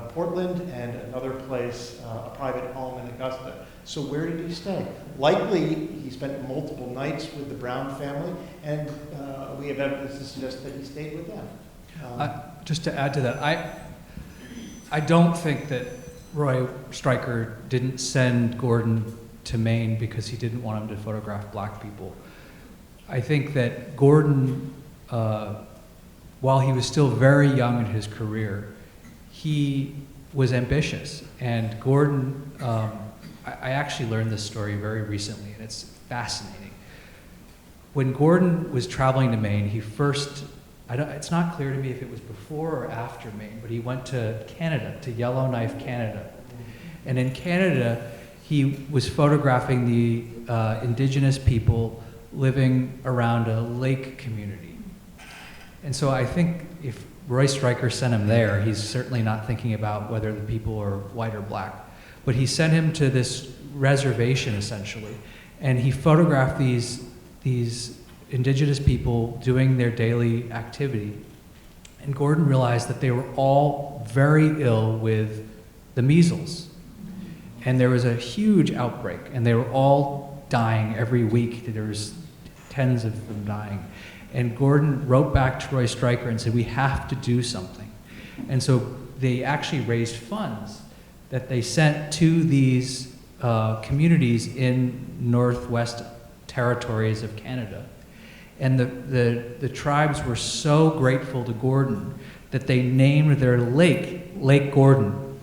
Portland and another place, a private home in Augusta. So where did he stay? Likely he spent multiple nights with the Brown family, and we have evidence to suggest that he stayed with them. Just to add to that, I don't think that Roy Stryker didn't send Gordon to Maine because he didn't want him to photograph black people. I think that Gordon, while he was still very young in his career, he was ambitious. And Gordon, I actually learned this story very recently, and it's fascinating. When Gordon was traveling to Maine, he first, it's not clear to me if it was before or after Maine, but he went to Canada, to Yellowknife, Canada. And in Canada, he was photographing the indigenous people living around a lake community. And so I think if Roy Stryker sent him there, he's certainly not thinking about whether the people are white or black. But he sent him to this reservation, essentially, and he photographed these indigenous people doing their daily activity. And Gordon realized that they were all very ill with the measles. And there was a huge outbreak, and they were all dying every week. There was tens of them dying. And Gordon wrote back to Roy Stryker and said, we have to do something. And so they actually raised funds that they sent to these communities in Northwest Territories of Canada. And the tribes were so grateful to Gordon that they named their lake Lake Gordon.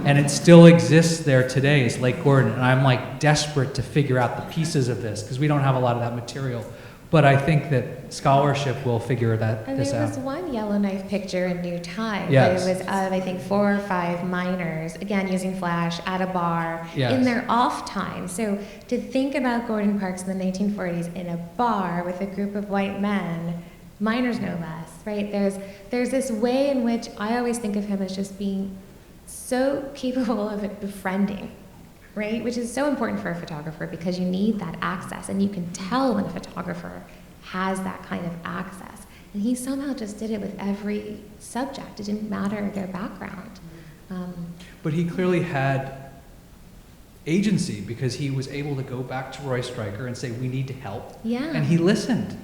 And it still exists there today as Lake Gordon. And I'm like desperate to figure out the pieces of this because we don't have a lot of that material. But I think that scholarship will figure this out. And there was one Yellowknife picture in New Time. Yes. But it was of, I think, 4 or 5 miners, again, using flash at a bar Yes. in their off time. So to think about Gordon Parks in the 1940s in a bar with a group of white men, miners no less, right? There's this way in which I always think of him as just being so capable of befriending, right? Which is so important for a photographer because you need that access, and you can tell when a photographer has that kind of access. And he somehow just did it with every subject. It didn't matter their background. But he clearly had agency because he was able to go back to Roy Stryker and say, we need to help. Yeah. And he listened.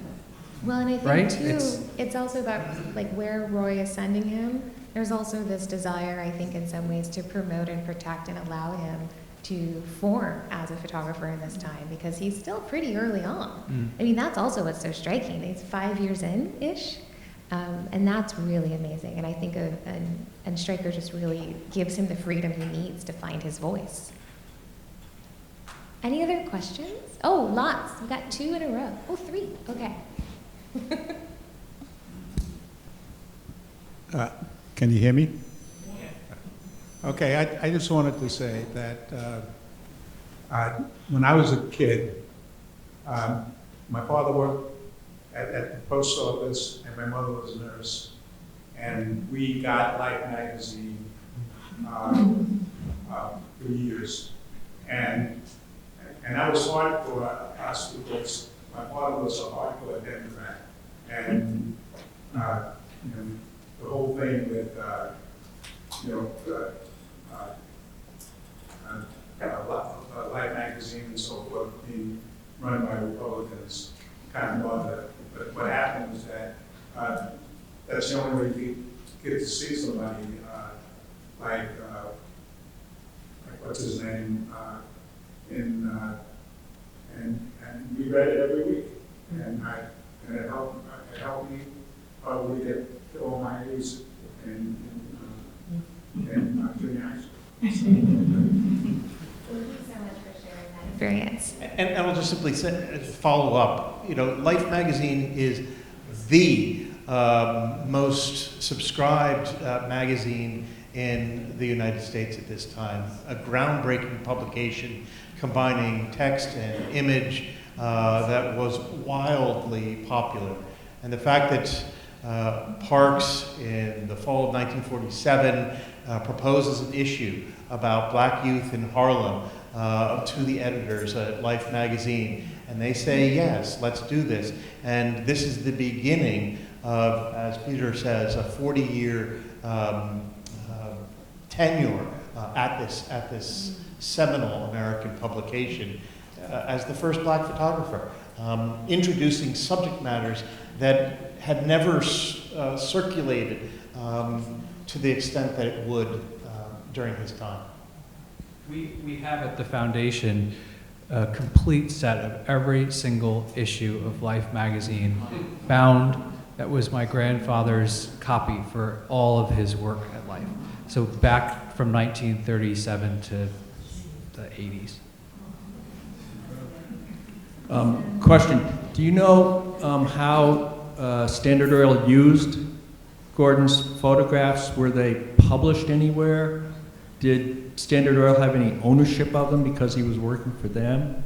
Well, and I think Right? too, it's also about like where Roy is sending him. There's also this desire, I think, in some ways to promote and protect and allow him to form as a photographer in this time because he's still pretty early on. I mean, that's also what's so striking. He's 5 years in-ish, and that's really amazing. And I think and Stryker just really gives him the freedom he needs to find his voice. Any other questions? Oh, lots. We got 2 in a row. Oh, 3. Okay. Can you hear me? Okay, I just wanted to say that when I was a kid, my father worked at the post office and my mother was a nurse. And we got Life magazine for years. And that was hard for us because was a hardcore Democrat. And, you know, the whole thing with, you know, Life magazine and so forth being run by Republicans kind of bothered. But what happened was that that's the only way you get to see somebody like what's his name, and we read it every week, and it helped me probably get to all my A's in junior high school. Thank you so much for sharing that experience. And I'll just simply say, follow up. You know, Life magazine is the most subscribed magazine in the United States at this time. A groundbreaking publication combining text and image that was wildly popular. And the fact that Parks in the fall of 1947 proposes an issue about black youth in Harlem to the editors at Life magazine, and they say, yes, let's do this. And this is the beginning of, as Peter says, a 40-year tenure at this seminal American publication as the first black photographer, introducing subject matters that had never circulated to the extent that it would during his time. We have at the foundation a complete set of every single issue of Life magazine, bound. That was my grandfather's copy for all of his work at Life. So back from 1937 to the 80s. Question, do you know how Standard Oil used Gordon's photographs? Were they published anywhere? Did Standard Oil have any ownership of them because he was working for them?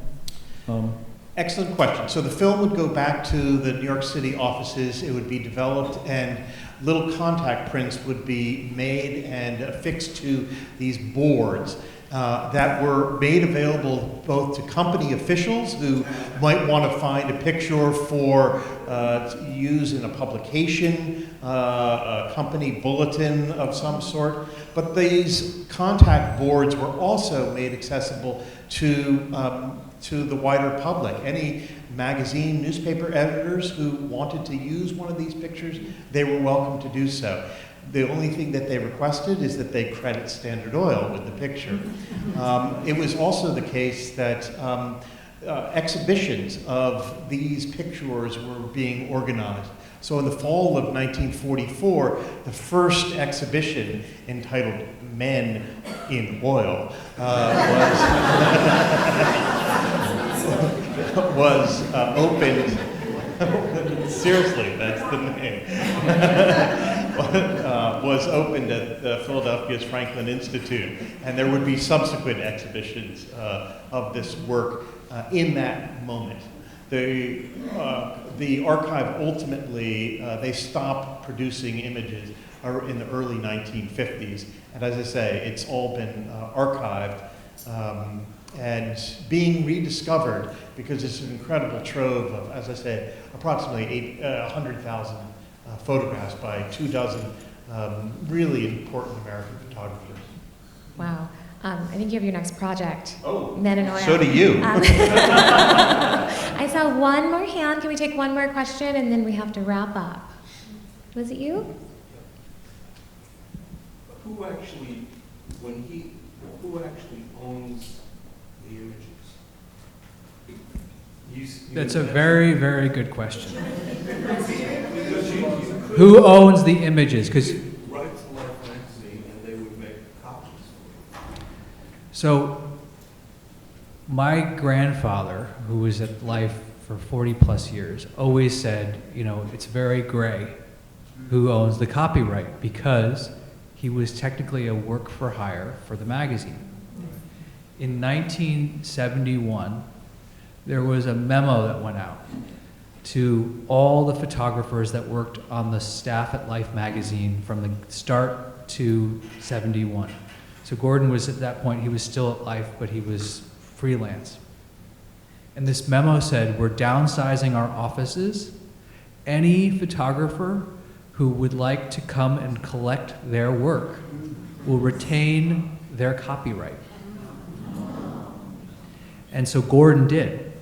Excellent question. So the film would go back to the New York City offices. It would be developed, and little contact prints would be made and affixed to these boards that were made available both to company officials who might want to find a picture for to use in a publication, a company bulletin of some sort. But these contact boards were also made accessible to the wider public. Any magazine, newspaper editors who wanted to use one of these pictures, they were welcome to do so. The only thing that they requested is that they credit Standard Oil with the picture. It was also the case that exhibitions of these pictures were being organized. So in the fall of 1944, the first exhibition entitled Men in Oil was opened. Seriously, that's the name. Was opened at Philadelphia's Franklin Institute, and there would be subsequent exhibitions of this work in that moment. The archive ultimately, they stopped producing images in the early 1950s, and as I say, it's all been archived and being rediscovered because it's an incredible trove of, as I say, approximately 100,000 photographs by 24 really important American photographers. Wow. I think you have your next project. Oh, Men in Oil. so do you. I saw one more hand. Can we take one more question and then we have to wrap up? Was it you? Who actually owns the images? That's a very, very good question. Who owns the images? Because Right to Life magazine, and they would make copies. so my grandfather, who was at Life for 40 plus years, always said, you know, it's very gray who owns the copyright because he was technically a work for hire for the magazine. In 1971, there was a memo that went out to all the photographers that worked on the staff at Life magazine from the start to 71. So Gordon was at that point, he was still at Life, but he was freelance. And this memo said, we're downsizing our offices. Any photographer who would like to come and collect their work will retain their copyright. And so Gordon did.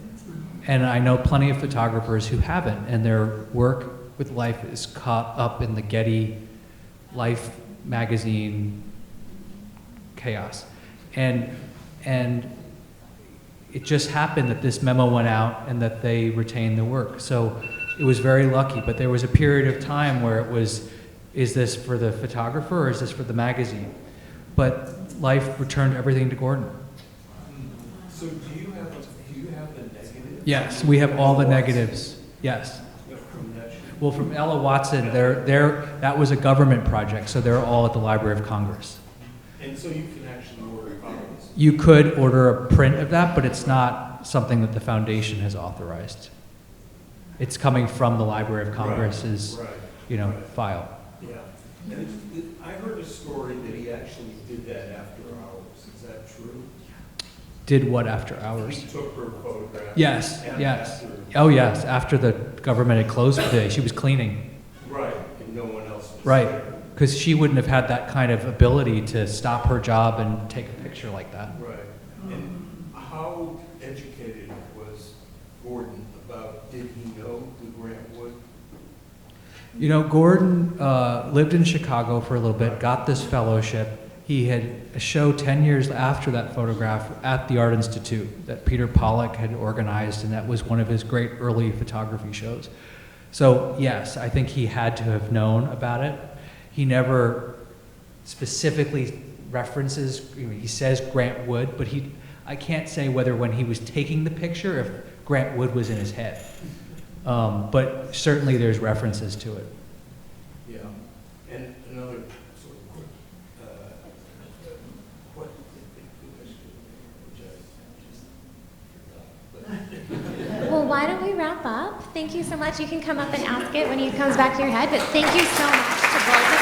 And I know plenty of photographers who haven't, and their work with Life is caught up in the Getty Life magazine chaos. And it just happened that this memo went out and that they retained the work. So it was very lucky, but there was a period of time where it was, is this for the photographer or is this for the magazine? But Life returned everything to Gordon. So do you have the negatives? Yes, we have all the negatives, yes. From that show? Well, from Ella Watson, that was a government project, so they're all at the Library of Congress. And so you can actually order copies? You could order a print of that, but it's not something that the foundation has authorized. It's coming from the Library of Congress's, file. Yeah. And I heard a story that he actually did that after hours. Is that true? Did what after hours? He took her photograph. Yes, and yes. after- Oh, yes, after the government had closed for the day, she was cleaning. Right, and no one else was Right, there. because she wouldn't have had that kind of ability to stop her job and take a picture like that. Right. And how educated was Gordon about, did he know the Grant Wood? You know, Gordon lived in Chicago for a little bit, got this fellowship. He had a show 10 years after that photograph at the Art Institute that Peter Pollock had organized, and that was one of his great early photography shows. So yes, I think he had to have known about it. He never specifically references, he says Grant Wood, but I can't say whether when he was taking the picture if Grant Wood was in his head. But certainly there's references to it. Yeah. And another sort of quick, which I just forgot. Well, why don't we wrap up? Thank you so much. You can come up and ask it when it comes back to your head, but thank you so much to both of